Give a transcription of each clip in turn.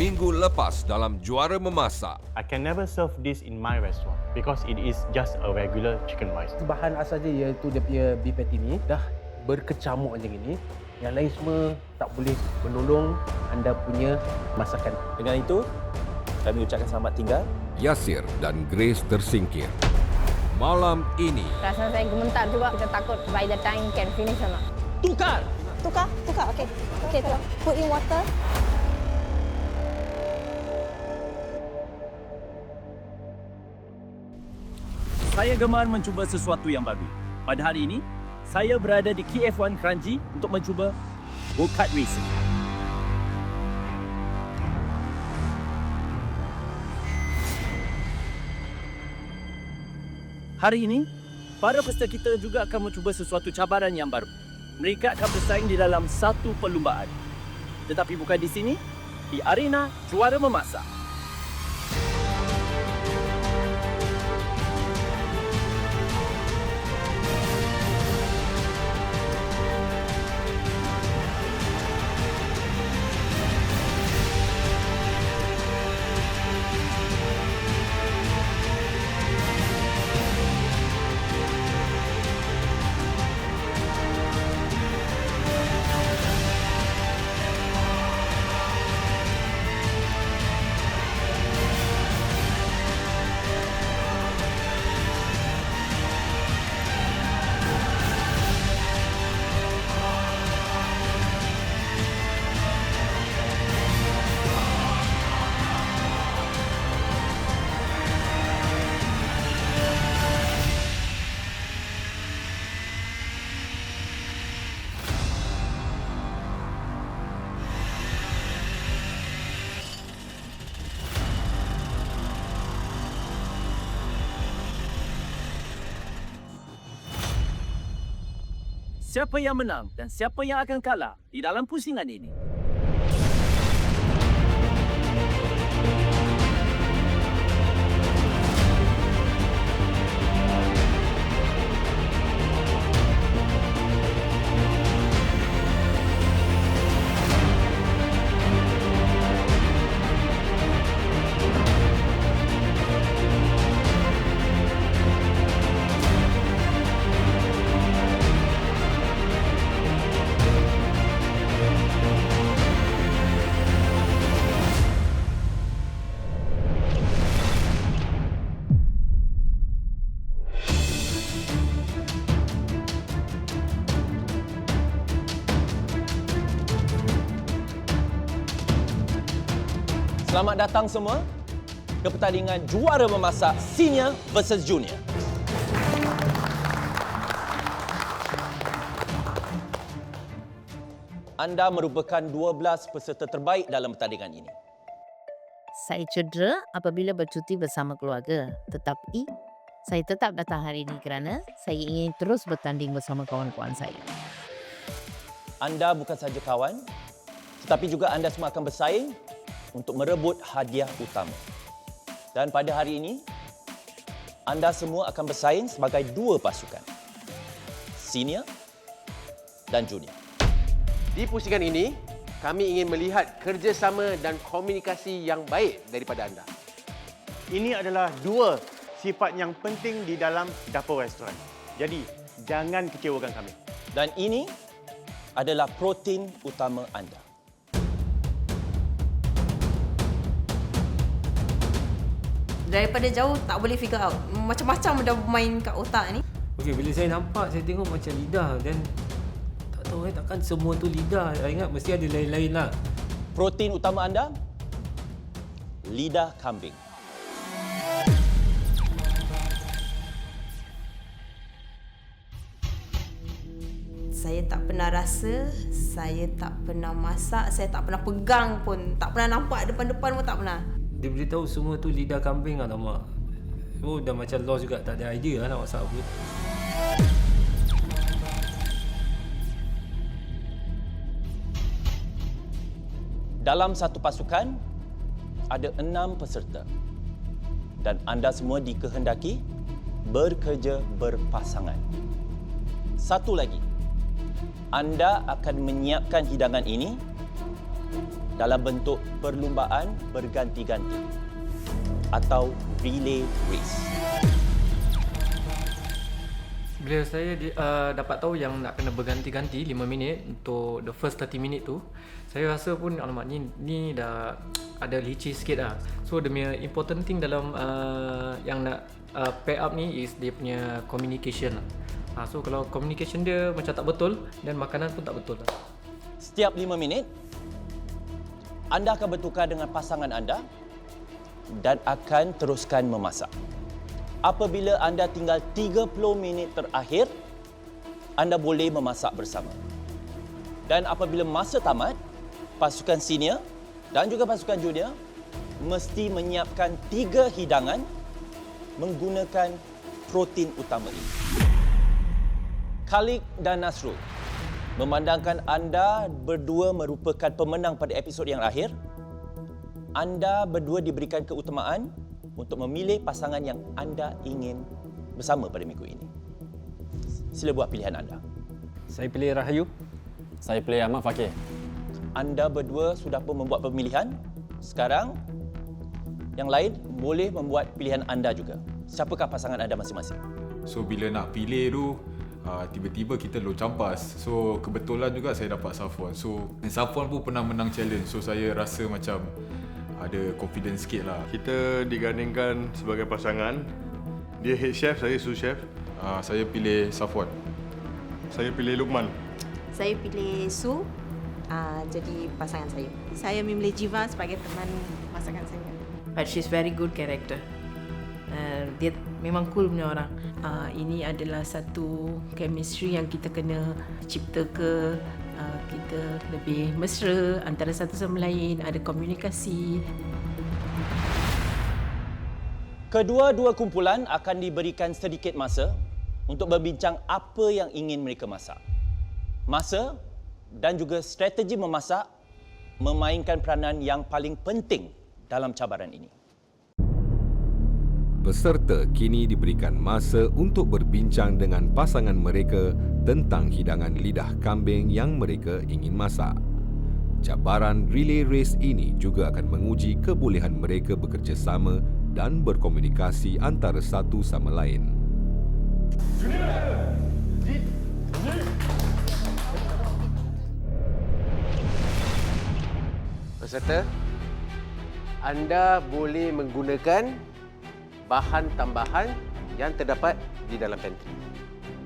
minggu lepas dalam Juara Memasak. I can never serve this in my restaurant because it is just a regular chicken rice. Bahan asal dia iaitu dia punya beef patty ni dah berkecamuk macam ini. Yang lain semua tak boleh menolong anda punya masakan. Dengan itu, kami ucapkan selamat tinggal. Yasir dan Grace tersingkir. Malam ini, Rasa saya gemetar juga. Kita takut by the time can finish or not. Tukar! Tukar. Okey. Okey, tukar. Put in water. Saya gemar mencuba sesuatu yang baru. Pada hari ini, saya berada di KF1 Kranji untuk mencuba go-kart racing. Hari ini, para peserta kita juga akan mencuba sesuatu cabaran yang baru. Mereka akan bersaing di dalam satu perlumbaan. Tetapi bukan di sini, di arena Juara Memasak. Siapa yang menang dan siapa yang akan kalah di dalam pusingan ini? Selamat datang semua ke pertandingan Juara Memasak Senior versus Junior. Anda merupakan 12 peserta terbaik dalam pertandingan ini. Saya cedera apabila bercuti bersama keluarga. Tetapi, saya tetap datang hari ini kerana saya ingin terus bertanding bersama kawan-kawan saya. Anda bukan saja kawan, tetapi juga anda semua akan bersaing untuk merebut hadiah utama. Dan pada hari ini, anda semua akan bersaing sebagai dua pasukan, senior dan junior. Di pusingan ini, kami ingin melihat kerjasama dan komunikasi yang baik daripada anda. Ini adalah dua sifat yang penting di dalam dapur restoran. Jadi, jangan kecewakan kami. Dan ini adalah protein utama anda. Daripada jauh tak boleh figure out. Macam-macam dah main kat otak ni. Okey, bila saya nampak, saya tengok macam lidah dan tak tahu takkan semua tu lidah. Saya ingat mesti ada lain-lain lah. Protein utama anda, lidah kambing. Saya tak pernah rasa, saya tak pernah masak, saya tak pernah pegang pun, tak pernah nampak depan-depan pun tak pernah. Dia beritahu semua tu lidah kambing, alamak. Oh, dah macam lost juga, tak ada idea lah nak masak apa. Dalam satu pasukan, ada 6 peserta. Dan anda semua dikehendaki bekerja berpasangan. Satu lagi, anda akan menyiapkan hidangan ini dalam bentuk perlumbaan berganti-ganti atau relay race. Bila saya dapat tahu yang nak kena berganti-ganti 5 minit untuk the first 30 minit tu, saya rasa pun alamak ni dah ada licin sikit lah. So the important thing dalam yang nak pair up ni is dia punya communication lah. So kalau communication dia macam tak betul, dan makanan pun tak betul lah. Setiap 5 minit, anda akan bertukar dengan pasangan anda dan akan teruskan memasak. Apabila anda tinggal 30 minit terakhir, anda boleh memasak bersama. Dan apabila masa tamat, pasukan senior dan juga pasukan junior mesti menyiapkan 3 hidangan menggunakan protein utama ini. Khalid dan Nasrul, memandangkan anda berdua merupakan pemenang pada episod yang akhir, anda berdua diberikan keutamaan untuk memilih pasangan yang anda ingin bersama pada minggu ini. Sila buat pilihan anda. Saya pilih Rahayu. Saya pilih Ahmad Fakir. Anda berdua sudah pun membuat pemilihan. Sekarang, yang lain boleh membuat pilihan anda juga. Siapakah pasangan anda masing-masing? So bila nak pilih tu, tiba-tiba kita low campas. So kebetulan juga saya dapat Safwan. So Safwan pun pernah menang challenge. So saya rasa macam ada confidence sikit lah. Kita digandingkan sebagai pasangan. Dia head chef, saya sous chef. Saya pilih Safwan. Saya pilih Luqman. Saya pilih Su, jadi pasangan saya. Saya memilih Jiva sebagai teman masakan saya. But she's very good character. Dia memang cool punya orang. Ini adalah satu chemistry yang kita kena cipta ke. Kita lebih mesra antara satu sama lain, ada komunikasi. Kedua-dua kumpulan akan diberikan sedikit masa untuk berbincang apa yang ingin mereka masak. Masa dan juga strategi memasak memainkan peranan yang paling penting dalam cabaran ini. Peserta kini diberikan masa untuk berbincang dengan pasangan mereka tentang hidangan lidah kambing yang mereka ingin masak. Cabaran relay race ini juga akan menguji kebolehan mereka bekerjasama dan berkomunikasi antara satu sama lain. Peserta, anda boleh menggunakan bahan tambahan yang terdapat di dalam pantry.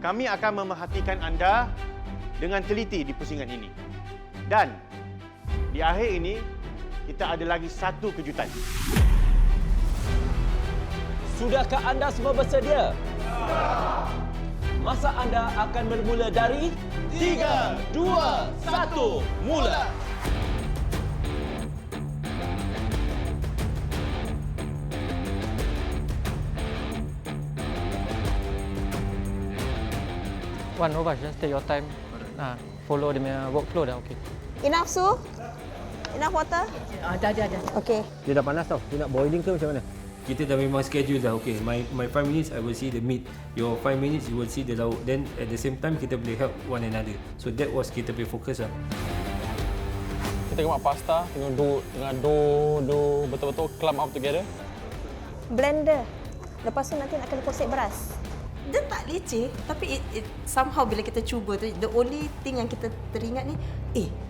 Kami akan memerhatikan anda dengan teliti di pusingan ini. Dan di akhir ini, kita ada lagi satu kejutan. Sudahkah anda semua bersedia? Masa anda akan bermula dari 3, 2, 1, mula! Wan, Robas, just take your time. Follow dia workflow dah, okay. Enough Su? Enough water? Dah. Okay. Dia dah panas tau. Dia nak boiling ke macam mana? Kita dah memang schedule dah. Okay, my 5 minutes I will see the meat. Your 5 minutes you will see the lauk. Then at the same time kita boleh help one another. So that was kita punya fokus lah. Kita buat pasta, tengok do betul-betul clump up together. Blender. Lepas tu nanti nak kena kosek beras. Dia tak leceh, tapi it somehow bila kita cuba tu, the only thing yang kita teringat ni,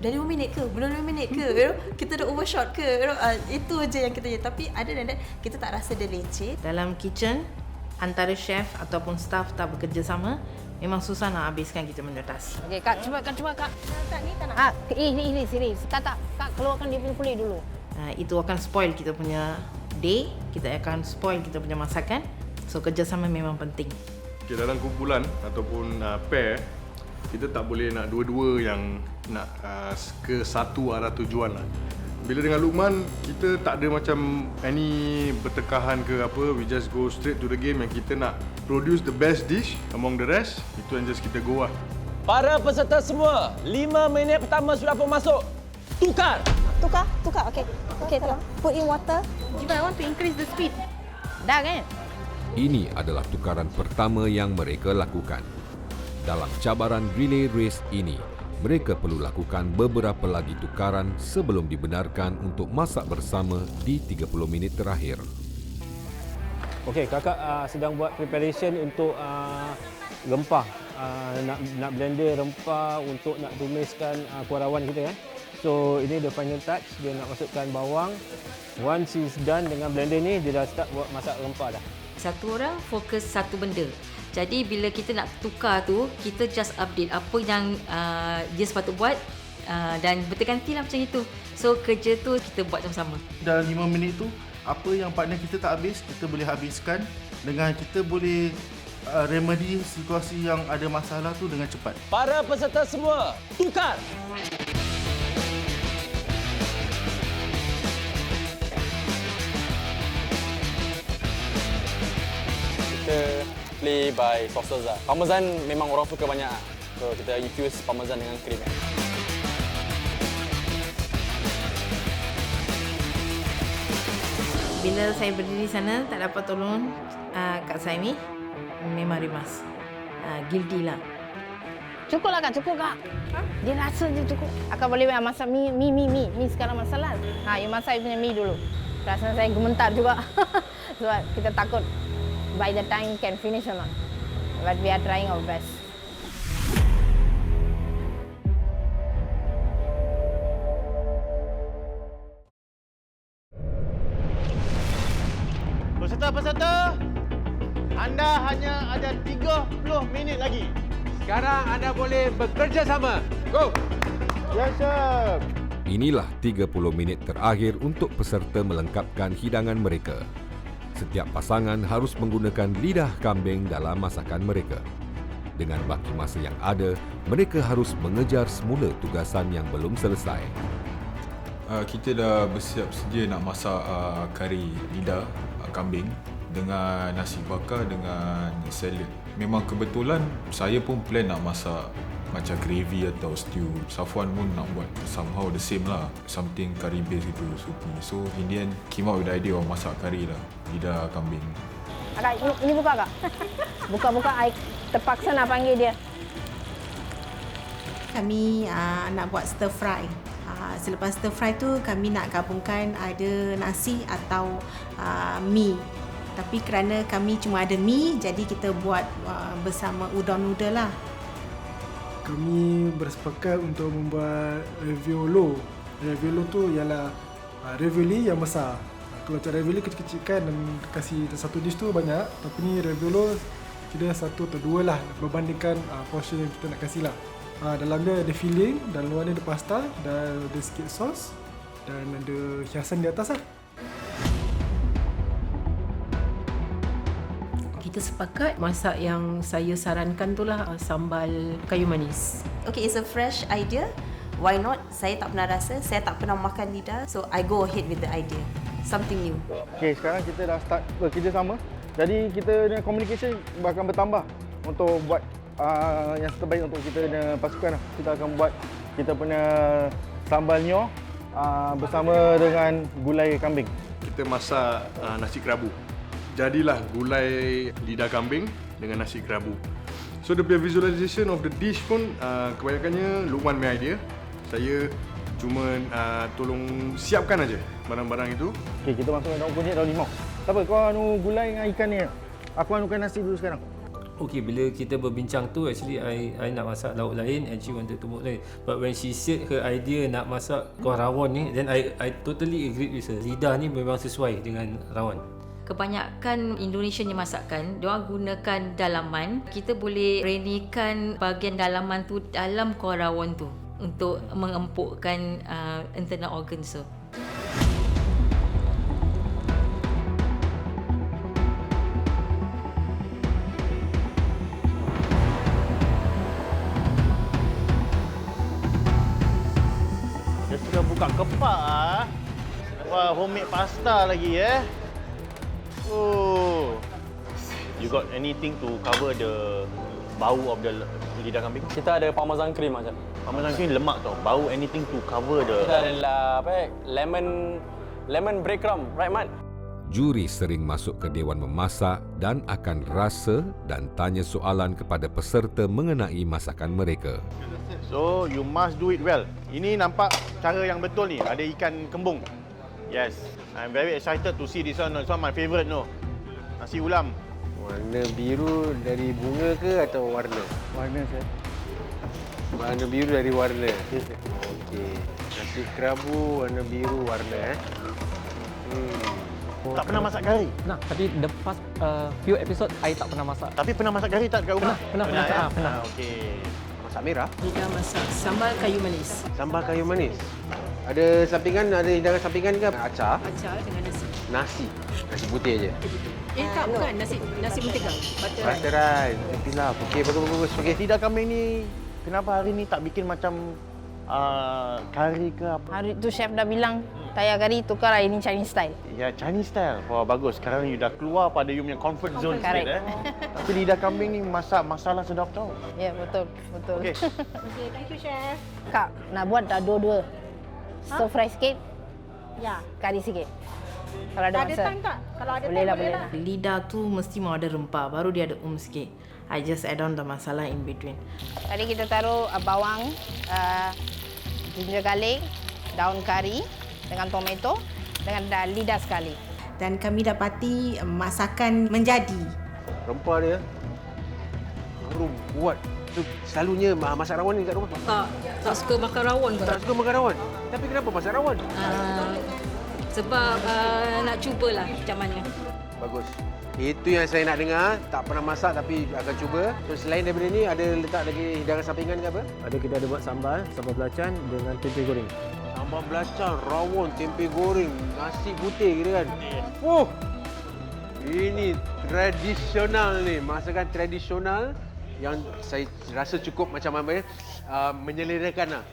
dah 5 minit ke? Belum 5 minit ke? Kita dah overshot ke? Itu je yang kita tapi other than that, kita tak rasa dia leceh. Dalam kitchen, antara chef ataupun staff tak bekerja sama, memang susah nak habiskan kita punya task. Okey, Kak, cuba Kak. Tak ni tak nak. Ini sini. Kak keluarkan dia punya kulit dulu. Itu akan spoil kita punya day, kita akan spoil kita punya masakan. So kerjasama memang penting. Okay, dalam kumpulan ataupun pair, kita tak boleh nak dua-dua yang nak ke satu arah tujuan lah. Bila dengan Luqman, kita tak ada macam any bertekahan ke apa. We just go straight to the game yang kita nak produce the best dish among the rest. Itu yang just kita go lah. Para peserta semua, 5 minit pertama sudah pun masuk. Tukar! Tukar. Okey. Okey, tolong. Put in water. Jiva, I want to increase the speed. Dah kan? Ini adalah tukaran pertama yang mereka lakukan. Dalam cabaran relay race ini, mereka perlu lakukan beberapa lagi tukaran sebelum dibenarkan untuk masak bersama di 30 minit terakhir. Okey, kakak sedang buat preparation untuk rempah. Nak blender rempah untuk nak tumiskan kuah rawan kita. So, ini the final touch. Dia nak masukkan bawang. Once he's done dengan blender ni, dia dah start buat masak rempah dah. Satu orang fokus satu benda. Jadi bila kita nak tukar tu, kita just update apa yang dia sepatut buat dan berganti lah macam itu. So kerja tu kita buat sama-sama. Dalam 5 minit tu, apa yang partner kita tak habis, kita boleh habiskan dengan kita boleh remedy situasi yang ada masalah tu dengan cepat. Para peserta semua, tukar! Kita play by sauces lah. Parmesan memang orang suka banyak. So kita infuse parmesan dengan krim. Bila saya berdiri sana tak dapat tolong Kak Saimi, memang rimas. Guilty lah. Cukup lah Kak, cukup Kak. Dia rasa je cukup. Akak boleh masak mi sekarang masalah. You masak punya mi dulu. Perasaan saya gementar juga. Sebab kita takut by the time can finish or not. But we are trying our best. Peserta-peserta, anda hanya ada 30 minit lagi. Sekarang anda boleh bekerja sama. Go! Yes, sir. Inilah 30 minit terakhir untuk peserta melengkapkan hidangan mereka. Setiap pasangan harus menggunakan lidah kambing dalam masakan mereka. Dengan baki masa yang ada, mereka harus mengejar semula tugasan yang belum selesai. Kita dah bersiap sedia nak masak kari lidah kambing dengan nasi bakar dengan salad. Memang kebetulan saya pun plan nak masak macam gravy atau stew. Safwan pun nak buat somehow the same lah. Something curry based gitu, soupy. So in the end came out with the idea of masak kari lah, lidah kambing. Akak, ini buka Kak. Buka-buka, I terpaksa nak panggil dia. Kami nak buat stir fry. Selepas stir fry tu kami nak gabungkan ada nasi atau mi. Tapi kerana kami cuma ada mi, jadi kita buat bersama udon noodle lah. Kami bersepakat untuk membuat raviolo. Raviolo tu ialah ravioli yang besar. Kalau macam ravioli kecil-kecil kan dan kasih satu dish tu banyak. Tapi ni raviolo kira satu atau dua lah berbandingkan portion yang kita nak kasih lah. Dalam dia ada filling, dalam luar dia ada pasta dan ada sikit sos dan ada hiasan di atas lah. Kita sepakat masak yang saya sarankan tu lah sambal kayu manis. Okay, it's a fresh idea. Why not? Saya tak pernah rasa, saya tak pernah makan lidah. So I go ahead with the idea. Something new. Okay, sekarang kita dah start bekerjasama. Jadi kita dengan communication akan bertambah untuk buat yang terbaik untuk kita dan pasukan. Kita akan buat kita punya sambal nyoh bersama dengan gulai kambing. Kita masak nasi kerabu. Jadilah gulai lidah kambing dengan nasi kerabu. So the visualization of the dish pun kebanyakannya Luqman punya idea. Saya cuma tolong siapkan aja barang-barang itu. Okey, kita masukkan daun kunyit, daun limau. Tak apa, kau gulai dengan ikan ni. Aku anukan nasi dulu sekarang. Okay, bila kita berbincang tu, actually I nak masak lauk lain and she wanted to make lain. But when she said her idea nak masak kuah rawon ni, then I totally agree with her. Lidah ni memang sesuai dengan rawon. Kebanyakan Indonesian yang masakan, diorang gunakan dalaman. Kita boleh renyahkan bahagian dalaman tu dalam kuah rawon tu untuk mengempukkan internal organs tu. Dia sudah buka kepak Wah, homemade pasta lagi Oh. You got anything to cover the bau of the lidah kambing? Kita ada parmesan cream macam. Parmesan cream lemak tau. Bau anything to cover the. Kita ada lemon breadcrumb, right Mat? Juri sering masuk ke Dewan Memasak dan akan rasa dan tanya soalan kepada peserta mengenai masakan mereka. So, you must do it well. Ini nampak cara yang betul ni. Ada ikan kembung. Yes. I'm very excited to see this one. It's one of my favourite no. Nasi ulam. Warna biru dari bunga ke atau warna? Warna saya. Warna biru dari warna. Okey. Nasi kerabu warna biru warna Tak pernah masak kari? Nah, tapi the past few episode I tak pernah masak. Tapi pernah masak kari tak dekat rumah? Pernah. Pernah. Okey. Masak merah? Lidah masak sambal kayu manis. Sambal kayu manis. Ada sampingan, ada hidangan sampingan ke? Acar? Acar dengan nasi. Nasi. Nasi putih aje. Tak, bukan. Nasi mentega. Butter rice. Pilaf. Okey, bagus. Okey. Lidah kambing ni, kenapa hari ni tak bikin macam kari ke apa? Hari tu chef dah bilang, tayar kari tukar ini Chinese style. Ya, Chinese style. Wah, bagus. Sekarang you dah keluar pada you punya comfort zone sikit. Tapi lidah kambing ni masak masalah sedap tau. Ya, betul. Okey. Okey, thank you chef. Kak, nak buat dah dua-dua. Stir fry sikit. Ya. Kari sikit. Kalau ada masa. time tak? Kalau ada boleh lah. Lidah tu mesti mau ada rempah, baru dia ada sikit. I just add on the masala in between. Tadi kita taruh bawang, ginger garlic, daun kari dengan tomato dengan lidah sekali. Dan kami dapati masakan menjadi. Rempah dia harum, kuat. Tu selalunya masak rawon ni kat rumah. Tak suka makan rawon ke? Tak suka makan rawon. Tapi kenapa masak rawon? Sebab nak cubalah macam mana. Bagus. Itu yang saya nak dengar. Tak pernah masak tapi akan cuba. So, selain daripada ni, ada letak lagi hidangan sampingan ke apa? Kita ada buat sambal belacan dengan tempe goreng. Sambal belacan, rawon, tempe goreng, nasi putih kira kan. Ini tradisional ni. Masakan tradisional yang saya rasa cukup macam apa menyelerakan lah.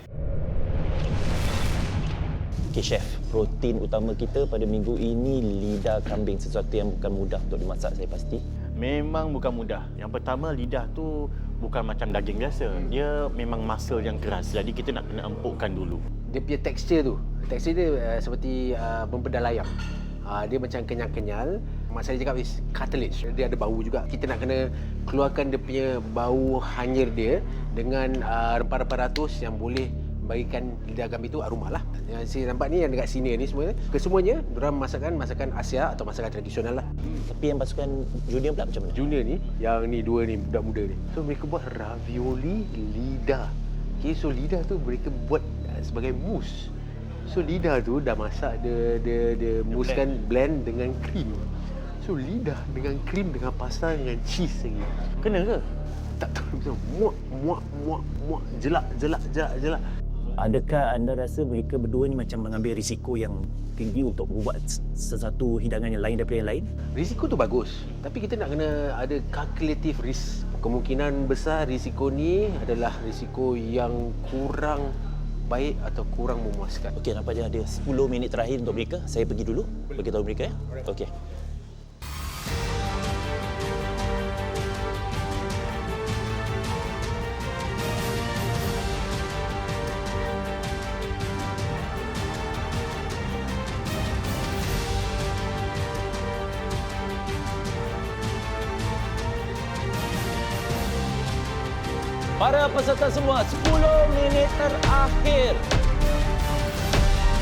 Okey chef, protein utama kita pada minggu ini lidah kambing, sesuatu yang bukan mudah untuk dimasak saya pasti. Memang bukan mudah. Yang pertama, lidah tu bukan macam daging biasa. Dia memang muscle yang keras. Jadi kita nak kena empukkan dulu. Dia punya tekstur dia seperti mempedas ayam. Dia macam kenyal-kenyal. Mak saya cakap is cartilage. Dia ada bau juga. Kita nak kena keluarkan dia punya bau hanyir dia dengan rempah-rempah ratus yang boleh bagikan lidah kambing itu aroma lah. Yang saya nampak ni yang dekat sini ni semua. Kesemuanya diorang masakan Asia atau masakan tradisional lah. Tapi yang pasukan junior pula macam mana? Junior ni, yang ni dua ni budak muda ni. So mereka buat ravioli lidah. Okay, so lidah tu mereka buat sebagai mousse. So lidah tu dah masak, dia mousse-kan blend dengan krim. So lidah dengan krim, dengan pasta, dengan cheese lagi. Kena ke? Tak tahu, muak, jelak. Adakah anda rasa mereka berdua ni macam mengambil risiko yang tinggi untuk membuat sesuatu hidangan yang lain daripada yang lain? Risiko tu bagus, tapi kita nak kena ada calculative risk. Kemungkinan besar risiko ni adalah risiko yang kurang baik atau kurang memuaskan. Okey, nampaknya ada 10 minit terakhir untuk mereka. Saya pergi dulu, beritahu mereka ya. Okey. Para peserta semua, 10 minit terakhir.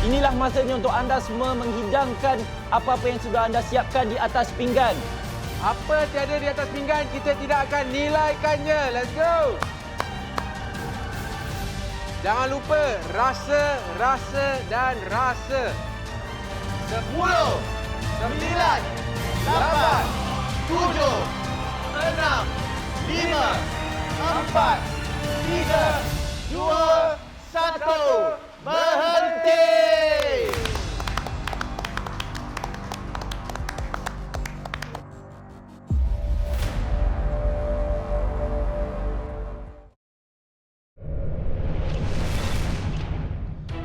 Inilah masanya untuk anda semua menghidangkan apa-apa yang sudah anda siapkan di atas pinggan. Apa tiada di atas pinggan, kita tidak akan nilaikannya. Let's go! Jangan lupa rasa, dan rasa. 10, 9, 8, 7, 6, 5, 4, 3, 2, 1, berhenti!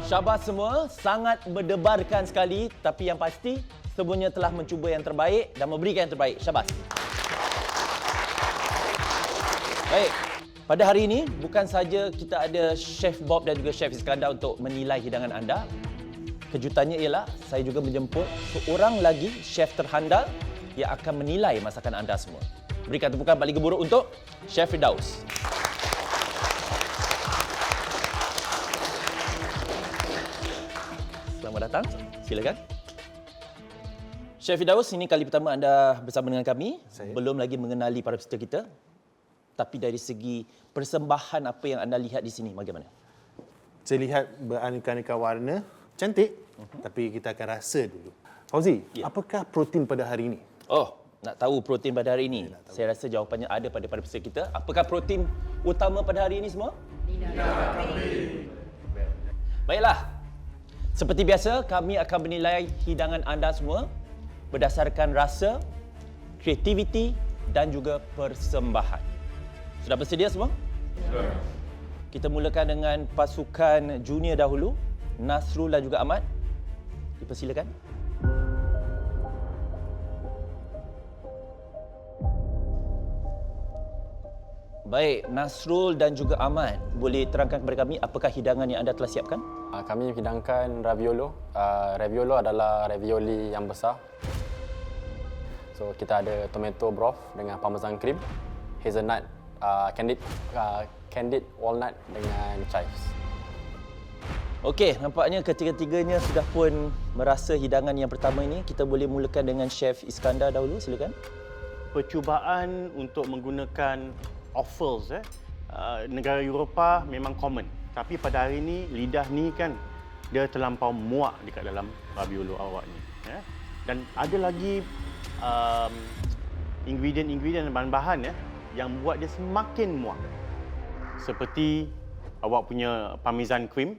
Syabas semua, sangat berdebarkan sekali, tapi yang pasti semuanya telah mencuba yang terbaik dan memberikan yang terbaik. Syabas. Baik, pada hari ini bukan saja kita ada Chef Bob dan juga Chef Iskandar untuk menilai hidangan anda. kejutannya ialah saya juga menjemput seorang lagi chef terhandal yang akan menilai masakan anda semua. Berikan tepukan paling gemuruh untuk Chef Firdaus. Selamat datang. Silakan. Chef Firdaus, ini kali pertama anda bersama dengan kami. Belum lagi mengenali para peserta kita. Tapi dari segi persembahan apa yang anda lihat di sini, bagaimana? Saya lihat beraneka-aneka warna, cantik. Tapi kita akan rasa dulu. Fauzi, apakah protein pada hari ini? Oh, nak tahu protein pada hari ini? Saya rasa jawapannya ada pada para peserta kita. Apakah protein utama pada hari ini semua? Lidah kambing. Baiklah. Seperti biasa, kami akan menilai hidangan anda semua berdasarkan rasa, kreativiti dan juga persembahan. Sudah bersedia semua? Sudah. Kita mulakan dengan pasukan junior dahulu. Nasrul dan juga Ahmad. Dipersilakan. Baik, Nasrul dan juga Ahmad, boleh terangkan kepada kami apakah hidangan yang anda telah siapkan? Kami hidangkan raviolo. Raviolo adalah ravioli yang besar. So kita ada tomato broth dengan parmesan cream, hazelnut, candied walnut dengan chives. Okey, nampaknya ketiga-tiganya sudah pun merasa hidangan yang pertama ini. Kita boleh mulakan dengan Chef Iskandar dahulu, silakan. Percubaan untuk menggunakan offals negara Eropah memang common. Tapi pada hari ini lidah ni kan dia terlampau muak dekat dalam raviolo awak ni. Dan ada lagi ingredient-ingredient dan bahan-bahan yang buat dia semakin muak. Seperti awak punya parmesan cream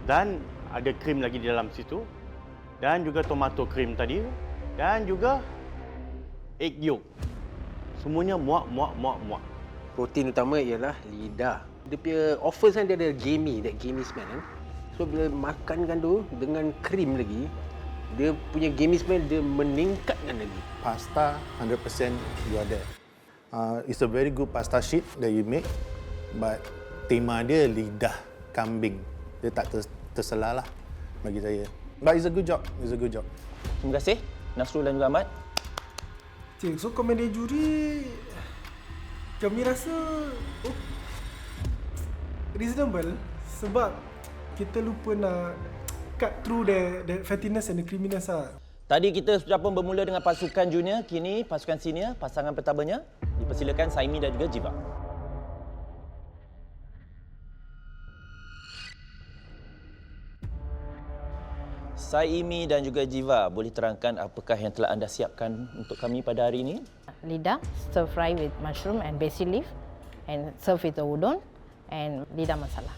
dan ada krim lagi di dalam situ dan juga tomato cream tadi dan juga egg yolk. Semuanya muak. Protein utama ialah lidah. Dia punya offers kan dia ada gamey smell kan. So bila makankan tu dengan krim lagi, dia punya gamey smell dia meningkatkan lagi. Pasta 100% you are there. It's a very good pasta sheet that you make, but tema dia lidah kambing. Dia tak terselah lah bagi saya. But it's a good job. Terima kasih Nasrul dan juga Ahmad. Cik, so komen dari juri kami rasa reasonable sebab kita lupa nak cut through the fattiness and the creaminess lah. Tadi kita sudah pun bermula dengan pasukan junior, kini pasukan senior, pasangan pertamanya. Dipersilakan Saimi dan juga Jiva. Saimi dan juga Jiva, boleh terangkan apakah yang telah anda siapkan untuk kami pada hari ini? Lidah, stir fry with mushroom and basil leaf and serve with the udon and lidah masala.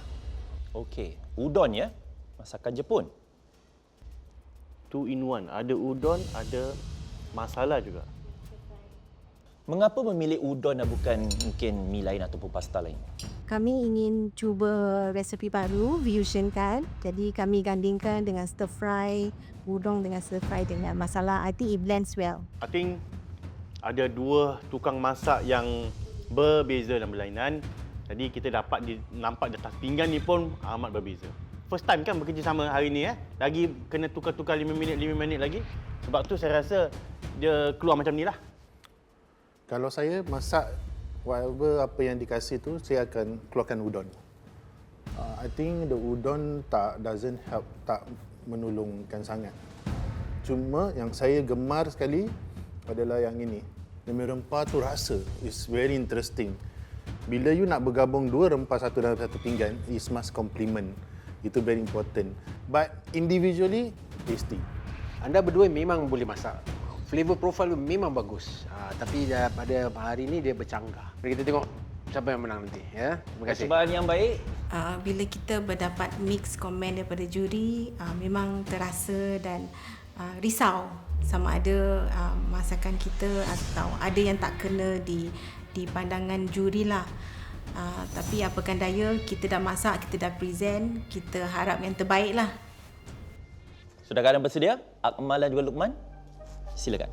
Okey, udon ya? Masakan Jepun. 2 in 1. Ada udon, ada masala juga. Mengapa memilih udon dan bukan mungkin mi lain ataupun pasta lain? Kami ingin cuba resepi baru, fusionkan. Jadi kami gandingkan dengan stir fry udon dengan stir fry dengan masala. I think it blends well. I think ada 2 tukang masak yang berbeza dan berlainan. Jadi kita dapat nampak di atas pinggan ni pun amat berbeza. First time kan bekerjasama hari ni Lagi kena tukar-tukar 5 minit lagi. Sebab tu saya rasa dia keluar macam ni lah. Kalau saya masak whatever apa yang dikasih tu, saya akan keluarkan udon. I think the udon doesn't help, tak menolongkan sangat. Cuma yang saya gemar sekali adalah yang ini. Demi rempah tu rasa, it's very interesting. Bila you nak bergabung 2 rempah satu dalam satu pinggan, it must complement. Itu very important. But individually, tasty. Anda berdua memang boleh masak. Flavor profile memang bagus. Tapi pada hari ini dia bercanggah. Mari kita tengok siapa yang menang nanti. Ya? Terima kasih. Percubaan yang baik. Bila kita berdapat mix komen daripada juri, memang terasa dan risau sama ada masakan kita atau ada yang tak kena di pandangan juri lah. Tapi apakan daya, kita dah masak, kita dah present, kita harap yang terbaik lah. Sudah anda bersedia? Akmal dan juga Luqman? Silakan.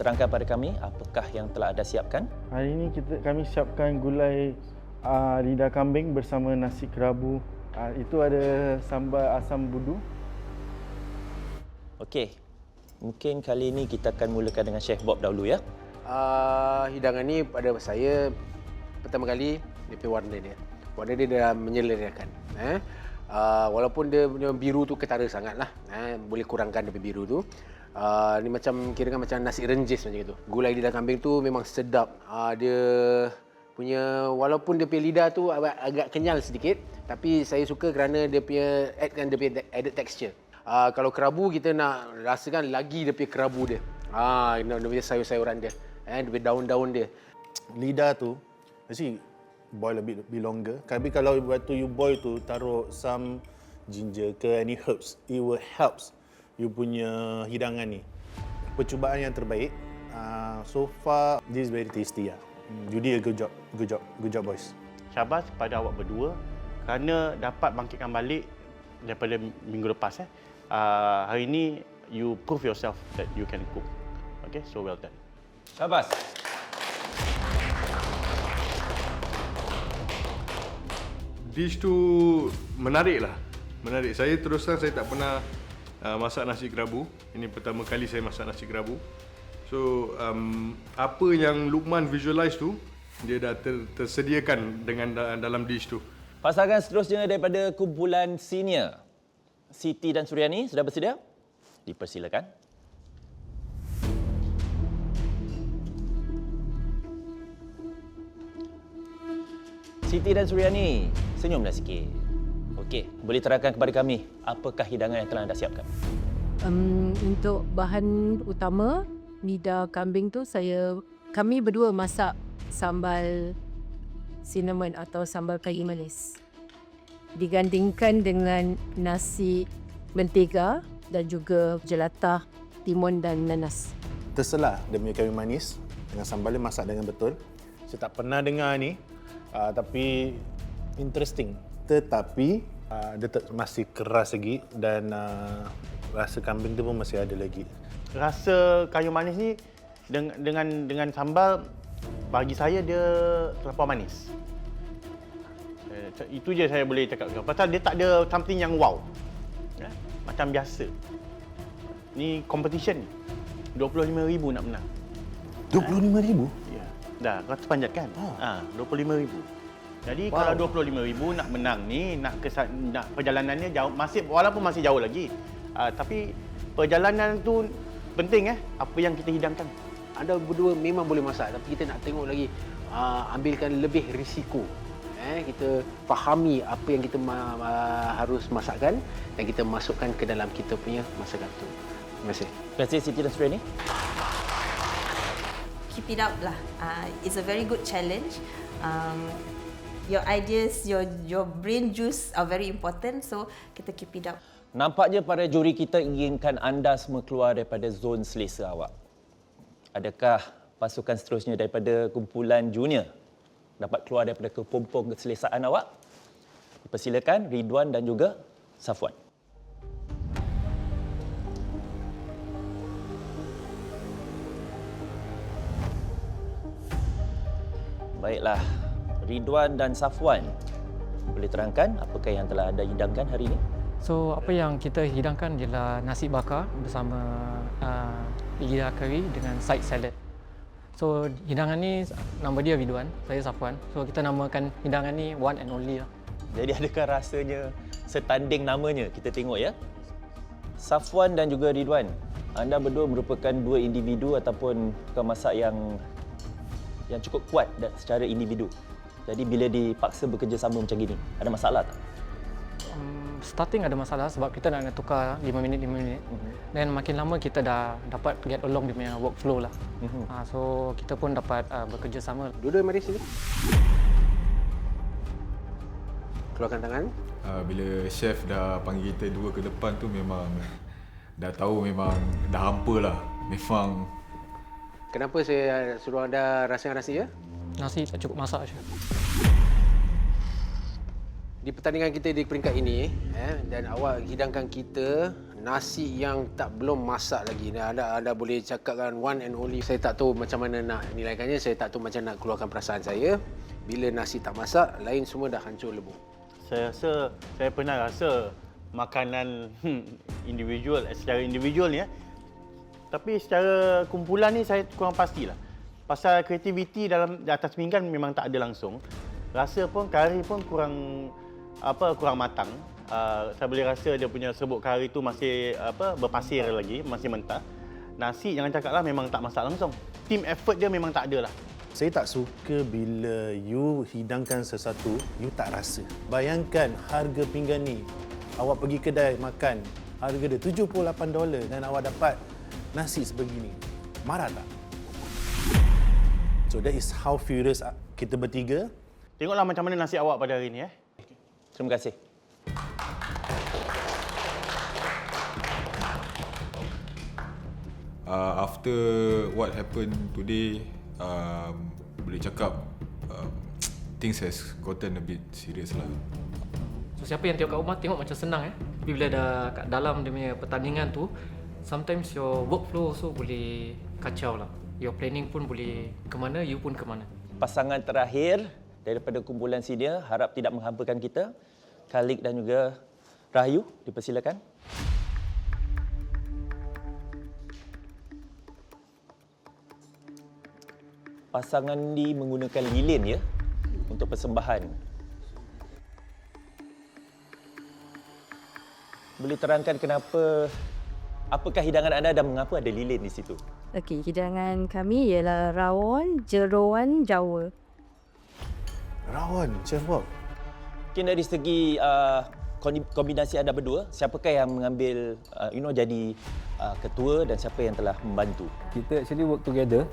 terangkan pada kami apakah yang telah anda siapkan? Hari ini kami siapkan gulai lidah kambing bersama nasi kerabu. Itu ada sambal asam budu. Okey. Mungkin kali ini kita akan mulakan dengan Chef Bob dahulu ya. Hidangan ni pada saya pertama kali dia punya warna dia. Warna dia dah menyelerakan. Walaupun dia punya biru tu ketara sangatlah. Boleh kurangkan dia punya biru tu. Ni macam kira macam nasi renjis macam itu. Gulai lidah kambing tu memang sedap. Dia punya walaupun dia punya lidah tu agak kenyal sedikit, tapi saya suka kerana dia punya dia punya added texture. Kalau kerabu kita nak rasakan lagi dia punya kerabu dia. Dia punya sayur-sayuran dia. Dia punya daun-daun dia. Lidah tu mesti boil a bit longer. Tapi kalau waktu you boil tu taruh some ginger ke any herbs, it will helps you punya hidangan ni. Percubaan yang terbaik. So far this is very tasty lah. You did a good job boys. Syabas kepada awak berdua kerana dapat bangkitkan balik daripada minggu lepas. Hari ini you prove yourself that you can cook. Okay, so well done. Syabas. Dish tu menarik lah. Menarik. Saya terus terang saya tak pernah masak nasi kerabu. Ini pertama kali saya masak nasi kerabu. So, apa yang Luqman visualize tu, dia dah tersediakan dengan dalam dish tu. Pasangan seterusnya daripada kumpulan senior, Siti dan Suryani sudah bersedia? Dipersilakan. Siti dan Suryani, senyumlah sikit. Okey, boleh terangkan kepada kami apakah hidangan yang telah anda siapkan? Untuk bahan utama, lidah kambing tu kami berdua masak sambal cinnamon atau sambal kari manis. Digandingkan dengan nasi mentega dan juga jelatah, timun dan nanas. Terselah dia punya kari manis dengan sambal dia masak dengan betul. Saya tak pernah dengar ni, tapi interesting. Tetapi dia masih keras lagi dan rasa kambing tu pun masih ada lagi. Rasa kayu manis ni dengan sambal bagi saya dia terlampau manis. Itu je saya boleh cakap. Pasal dia tak ada something yang wow. Macam biasa. Ni competition ni. 25,000 nak menang. 25,000? Ya. Dah, kau terpanjat kan? 25,000. Jadi kalau 25,000 nak menang ni, nak perjalanannya jauh, walaupun masih jauh lagi. Tapi perjalanan tu penting apa yang kita hidangkan. Anda berdua memang boleh masak, tapi kita nak tengok lagi ambilkan lebih risiko. Kita fahami apa yang kita harus masakkan dan kita masukkan ke dalam kita punya masakan tu. Terima kasih. Terima kasih Siti dan Suryani. Keep it up lah. It's a very good challenge. Your ideas, your brain juice are very important, so kita keep it up. Nampaknya para juri kita inginkan anda semua keluar daripada zon selesa awak. Adakah pasukan seterusnya daripada kumpulan junior dapat keluar daripada kepompong keselesaan awak? Persilakan Ridwan dan juga Safwan. Baiklah, Ridwan dan Safwan, boleh terangkan apakah yang telah anda hidangkan hari ini? So, apa yang kita hidangkan ialah nasi bakar bersama lidah kari dengan side salad. So, hidangan ni nama dia Ridwan, saya Safwan. So, kita namakan hidangan ni one and only lah. Jadi adakah rasanya setanding namanya? Kita tengok ya. Safwan dan juga Ridwan, anda berdua merupakan dua individu ataupun pemasak yang cukup kuat secara individu. Jadi bila dipaksa bekerjasama macam gini, ada masalah tak? Starting ada masalah sebab kita nak tukar 5 minit. Dan makin lama kita dah dapat get along dia punya workflow lah. So kita pun dapat bekerjasama. Dua-dua mari sini. Keluarkan tangan. Bila chef dah panggil kita dua ke depan tu memang dah tahu memang dah hampa lah. Memang. Kenapa saya suruh anda rasa nasi ya? Nasi tak cukup masak, chef. Di pertandingan kita di peringkat ini dan awak hidangkan kita nasi yang belum masak lagi. Anda boleh cakapkan one and only. Saya tak tahu macam mana nak nilaikannya, saya tak tahu macam nak keluarkan perasaan saya. Bila nasi tak masak, lain semua dah hancur lebur. Saya pernah rasa makanan individual secara individual ni tapi secara kumpulan ni saya kurang pastilah. Pasal kreativiti di atas pinggan memang tak ada langsung. Rasa pun kari pun kurang matang. Saya boleh rasa dia punya serbuk kari tu masih berpasir lagi, masih mentah. Nasi jangan cakaplah memang tak masak langsung. Team effort dia memang tak ada lah. Saya tak suka bila you hidangkan sesuatu, you tak rasa. Bayangkan harga pinggan ni. Awak pergi kedai makan, harga dia $78 dan awak dapat nasi sebegini. Marah tak? So that is how furious kita bertiga. Tengoklah macam mana nasi awak pada hari ni. Terima kasih. After what happened today, boleh cakap things has gotten a bit serious lah. So siapa yang tengok kat rumah tengok macam senang Tapi bila dah kat dalam dia punya pertandingan tu, sometimes your workflow also boleh kacau lah. Your planning pun boleh ke mana, you pun ke mana. Pasangan terakhir daripada kumpulan senior harap tidak menghampakan kita. Khalid dan juga Rahayu, dipersilakan. Pasangan ni menggunakan lilin untuk persembahan. Boleh terangkan apakah hidangan anda dan mengapa ada lilin di situ? Okey, hidangan kami ialah rawon jeroan Jawa. Rawon, Chef Bob. Mungkin dari segi kombinasi anda berdua, siapakah yang mengambil jadi ketua dan siapa yang telah membantu? Kita actually work together.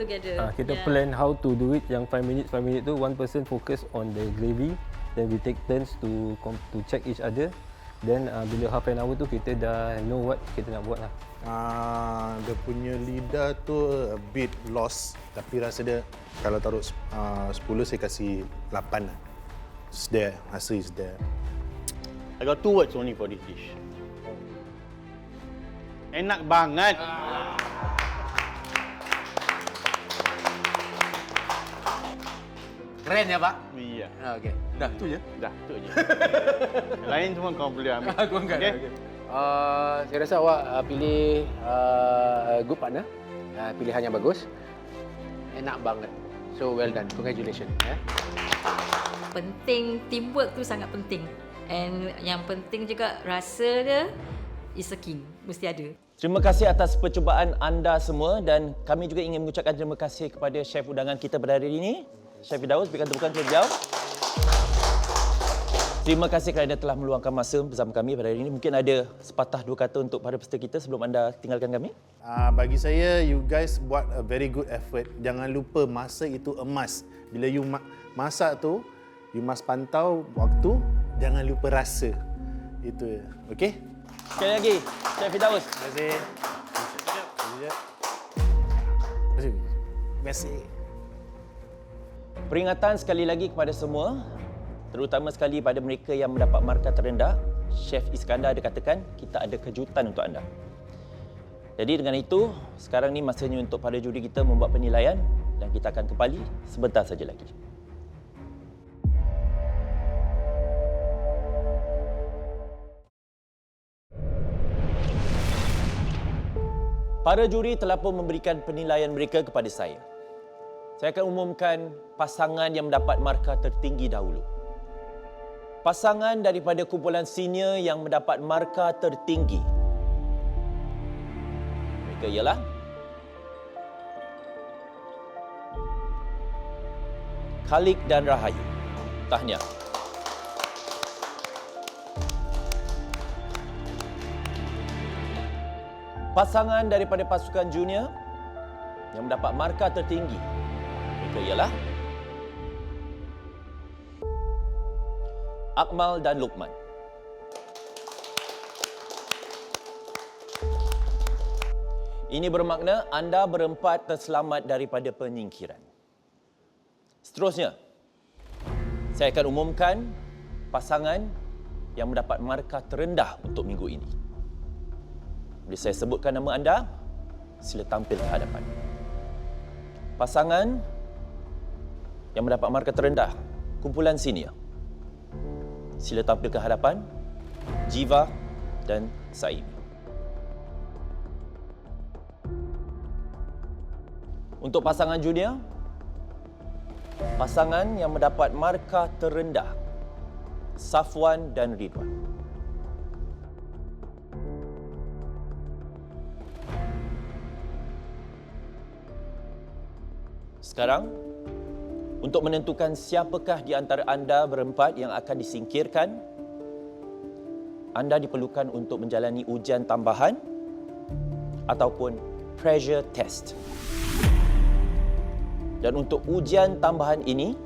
Kita plan how to do it. Yang 5 minutes tu one person focus on the gravy, then we take turns to check each other. Then bila half an hour tu kita dah know what kita nak buat lah. Dia punya lidah tu a bit lost, tapi rasa dia kalau taruh 10 saya kasih 8 lah. It's there, rasa is there. I got 2 words only for this dish. Enak banget. Keren ya, Pak? Iya. Okey. Dah tu je? Dah tu je. Lain semua kau boleh ambil. Aku angkat. Okay. Saya rasa awak pilih good partner. Pilihan yang bagus. Enak banget. So well done. Congratulations. Penting, teamwork tu sangat penting. And yang penting juga rasa dia is a king. Mesti ada. Terima kasih atas percubaan anda semua dan kami juga ingin mengucapkan terima kasih kepada chef undangan kita pada hari ini, Chef Firdaus. Berikan tepukan terlebih dahulu. Terima kasih kerana telah meluangkan masa bersama kami pada hari ini. Mungkin ada sepatah dua kata untuk para peserta kita sebelum anda tinggalkan kami. Bagi saya, you guys buat a very good effort. Jangan lupa masa itu emas. Bila you masak tu, you must pantau waktu, jangan lupa rasa. Itu, okey? Sekali lagi, Chef Firdaus. Terima kasih. Terima kasih. Peringatan sekali lagi kepada semua, terutama sekali pada mereka yang mendapat markah terendah. Chef Iskandar ada katakan, kita ada kejutan untuk anda. Jadi dengan itu, sekarang ni masanya untuk para juri kita membuat penilaian dan kita akan kembali sebentar saja lagi. Para juri telah pun memberikan penilaian mereka kepada saya. Saya akan umumkan pasangan yang mendapat markah tertinggi dahulu. Pasangan daripada kumpulan senior yang mendapat markah tertinggi, mereka ialah Khalid dan Rahayu. Tahniah. Pasangan daripada pasukan junior yang mendapat markah tertinggi, mereka ialah Akmal dan Luqman. Ini bermakna anda berempat terselamat daripada penyingkiran. Seterusnya, saya akan umumkan pasangan yang mendapat markah terendah untuk minggu ini. Bila saya sebutkan nama anda, sila tampil ke hadapan. Pasangan yang mendapat markah terendah, kumpulan senior. Sila tampil ke hadapan, Jiva dan Saimi. Untuk pasangan junior, pasangan yang mendapat markah terendah, Safwan dan Ridwan. Sekarang, untuk menentukan siapakah di antara anda berempat yang akan disingkirkan, anda diperlukan untuk menjalani ujian tambahan ataupun pressure test. Dan untuk ujian tambahan ini,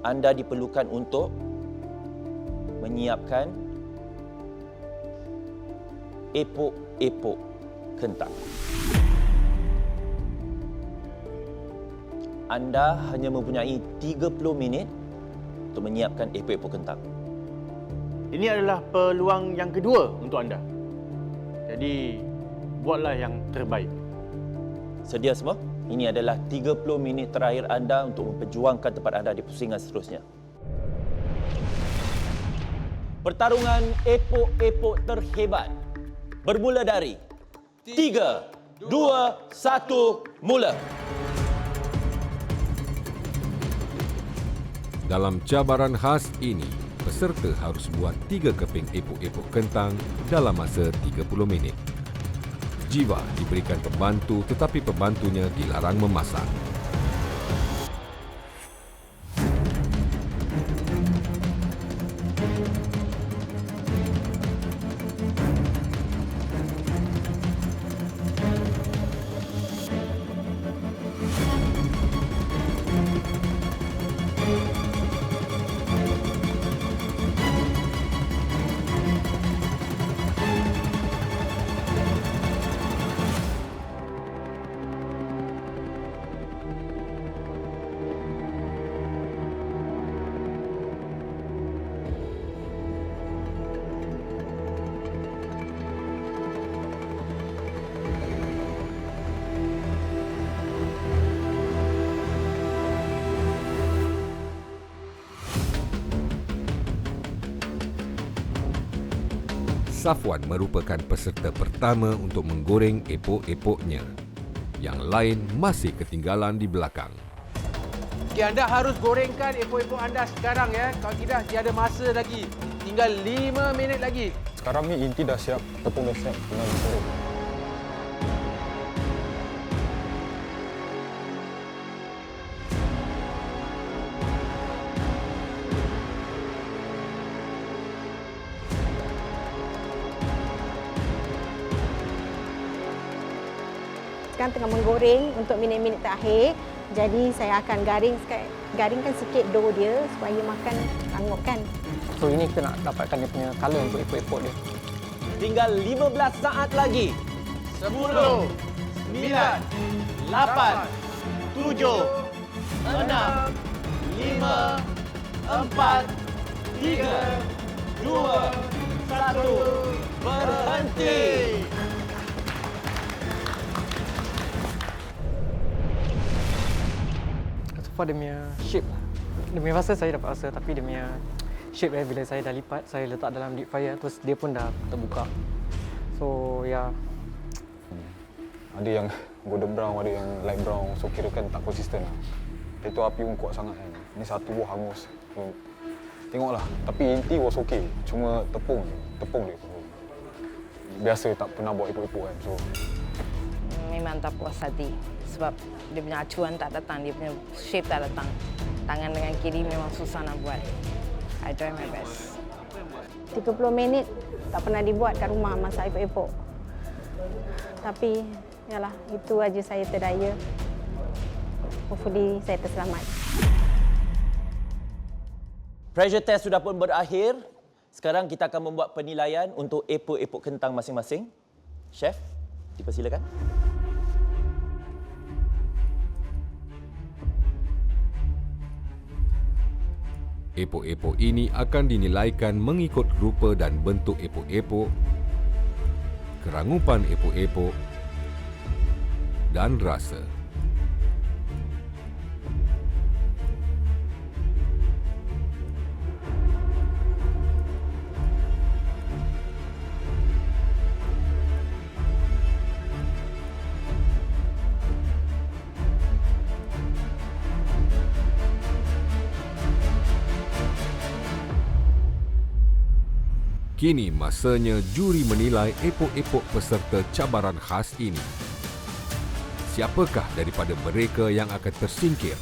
anda diperlukan untuk menyiapkan epok-epok kentang. Anda hanya mempunyai 30 minit untuk menyiapkan epok-epok kentang. Ini adalah peluang yang kedua untuk anda. Jadi, buatlah yang terbaik. Sedia semua? Ini adalah 30 minit terakhir anda untuk memperjuangkan tempat anda di pusingan seterusnya. Pertarungan epok-epok terhebat bermula dari 3, 2, 1, mula. Dalam cabaran khas ini, peserta harus buat 3 keping epok-epok kentang dalam masa 30 minit. Jiva diberikan pembantu tetapi pembantunya dilarang memasak. Safwan merupakan peserta pertama untuk menggoreng epok-epoknya. Yang lain masih ketinggalan di belakang. Okey, anda harus gorengkan epok-epok anda sekarang ya. Kalau tidak, tiada masa lagi. Tinggal 5 minit lagi. Sekarang ni inti dah siap, tepung dah siap, tinggal digoreng. Sekarang tengah menggoreng untuk minit-minit terakhir. Jadi saya akan garingkan sikit dough dia supaya makan hangat kan. So ini kita nak dapatkan dia punya colour untuk epok-epok dia. Tinggal 15 saat lagi. 10, 9, 8, 7, 6, 5, 4, 3, 2, 1, berhenti. Dia punya shape, dia punya rasa saya dapat rasa, tapi dia punya shape bila saya dah lipat, saya letak dalam deep fryer, terus dia pun dah terbuka. So ya. Ada yang golden brown, ada yang light brown, so kira kan tak konsisten lah. Itu api pun kuat sangat kan. Ini satu buah hangus. So, tengoklah, tapi inti was okay. Cuma tepung dia. Biasa tak pernah buat epok-epok kan. So Memang tak puas hati sebab dia punya acuan tak datang, dia punya shape tak datang. Tangan dengan kiri memang susah nak buat. I try my best. 30 minit tak pernah dibuat kat rumah masak epok-epok. Tapi yalah, itu aja saya terdaya. Hopefully saya terselamat. Pressure test sudah pun berakhir. Sekarang kita akan membuat penilaian untuk epok-epok kentang masing-masing. Chef, dipersilakan. Epok-epok ini akan dinilaikan mengikut rupa dan bentuk epok-epok, kerangupan epok-epok dan rasa. Kini masanya juri menilai epok-epok peserta cabaran khas ini. Siapakah daripada mereka yang akan tersingkir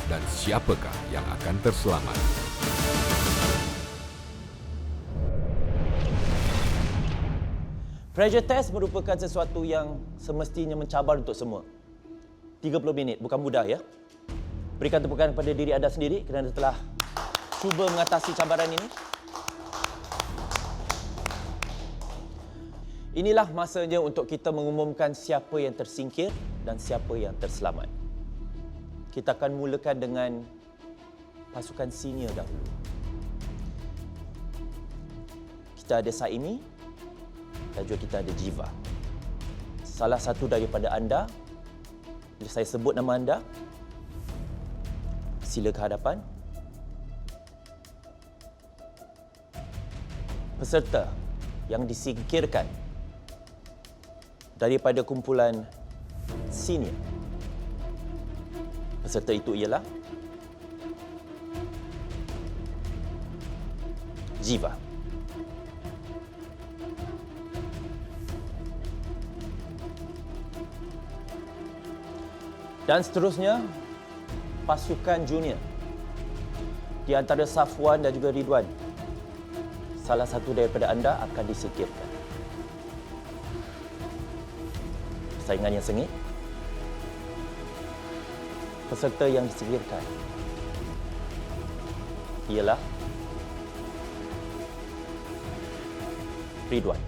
dan siapakah yang akan terselamat? Pressure test merupakan sesuatu yang semestinya mencabar untuk semua. 30 minit, bukan mudah ya. Berikan tepukan kepada diri anda sendiri kerana telah cuba mengatasi cabaran ini. Inilah masanya untuk kita mengumumkan siapa yang tersingkir dan siapa yang terselamat. Kita akan mulakan dengan pasukan senior dahulu. Kita ada Saimi dan juga kita ada Jiva. Salah satu daripada anda, bila saya sebut nama anda, sila ke hadapan. Peserta yang disingkirkan daripada kumpulan senior. Peserta itu ialah Jiva. Dan seterusnya, pasukan junior. Di antara Safwan dan juga Ridwan, salah satu daripada anda akan disingkirkan. Persaingan yang sengit. Peserta yang disingkirkan ialah Ridwan.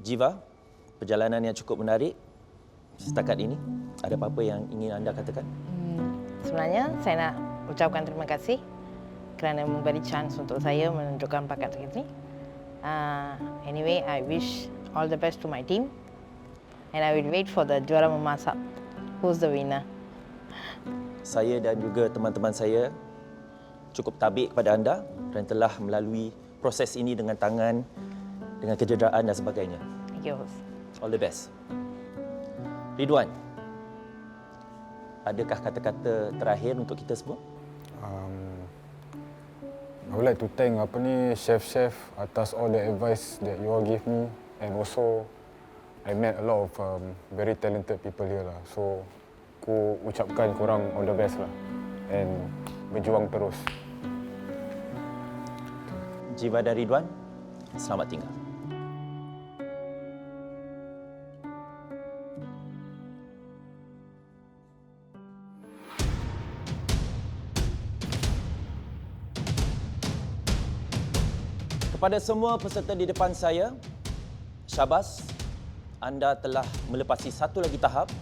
Jiva, perjalanan yang cukup menarik setakat ini. Ada apa-apa yang ingin anda katakan? Sebenarnya saya nak ucapkan terima kasih kerana memberi chance untuk saya menunjukkan bakat ini. Anyway, I wish all the best to my team and I will wait for the juara memasak. Who's the winner? Saya dan juga teman-teman saya cukup tabik kepada anda dan telah melalui proses ini dengan tangan, dengan kecederaan dan sebagainya. Thank you. All the best. Ridwan, adakah kata-kata terakhir untuk kita semua? I would like to thank chef atas all the advice that you all give me, and also I met a lot of very talented people here lah. So aku ucapkan korang all the best lah, and berjuang terus. Jiva dan Ridwan, selamat tinggal. Kepada semua peserta di depan saya, syabas, anda telah melepasi satu lagi tahap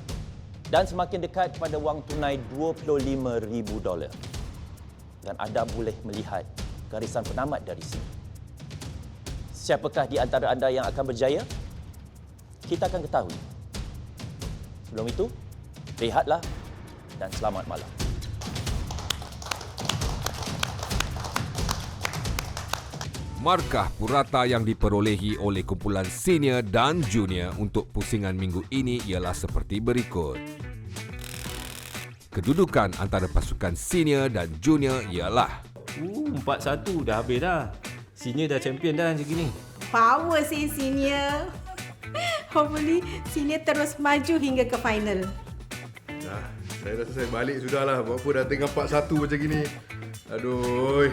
dan semakin dekat kepada wang tunai $25,000. Dan anda boleh melihat garisan penamat dari sini. Siapakah di antara anda yang akan berjaya? Kita akan ketahui. Sebelum itu, rehatlah dan selamat malam. Markah purata yang diperolehi oleh kumpulan senior dan junior untuk pusingan minggu ini ialah seperti berikut. Kedudukan antara pasukan senior dan junior ialah 4-1 dah habis dah. Senior dah champion dah macam gini. Power sih senior. Hopefully senior terus maju hingga ke final. Dah, saya rasa saya balik sudahlah. Buat apa dah tengah 4-1 macam gini. Aduh.